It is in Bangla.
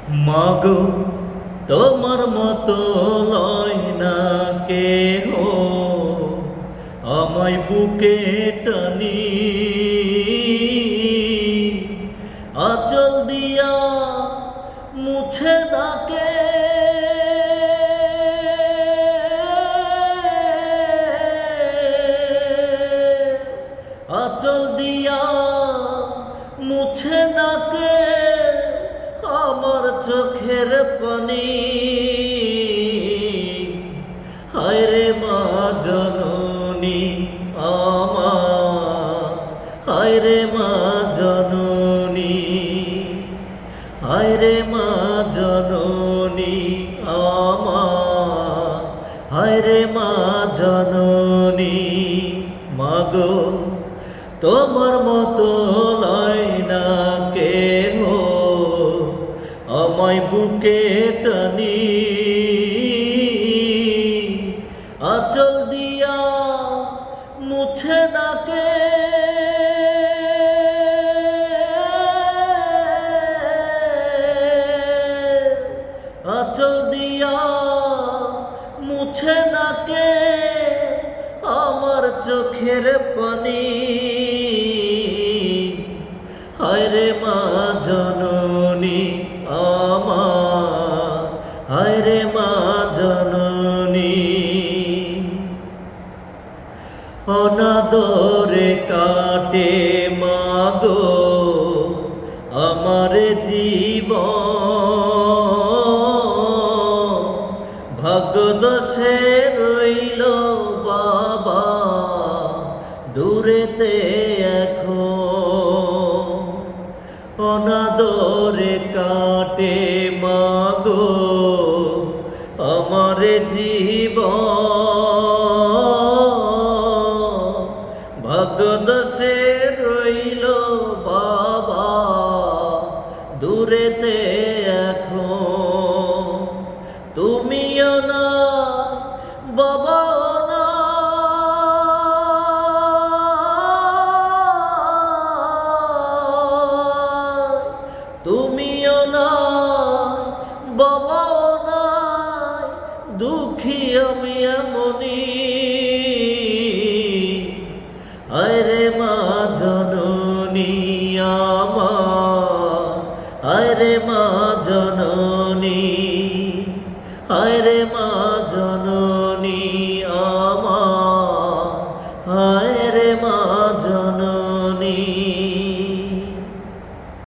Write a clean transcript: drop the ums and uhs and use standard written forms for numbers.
মাগো তোমার মতো লয় না কেহ আমায় বুকে টানি, আঁচল দিয়া মুছে নাকে আঁচল দিয়া মুছে নাকে আমার চোখের পানি। হায়রে মা জননী আমার, হায়রে মা জননী, হায়রে মা জননী আমার, হায়রে মা জননী। মাগো তোমার মতো লয় না কেহ আমায় বুকে টানি, আঁচল দিয়া মুছে নাকে আঁচল দিয়া মুছে নাকে আমার চোখের পানি। হায়রে মা জননী আমার, হায়রে মা জননী। অনাদরে কাটে মাগো আমার জীবন, ভাগ্যদোষে রইল বাবা দূরেতে এখন। অনাদরে কাটে মাগো আমার জীবন, ভাগ্যদোষে রইল বাবা দূরেতে এখন। তুমিও না বাবা না, তুমিও না বাবা না, দুঃখী আমি এমনি। হায়রে মা জননী আমার, হায়রে মা জননী।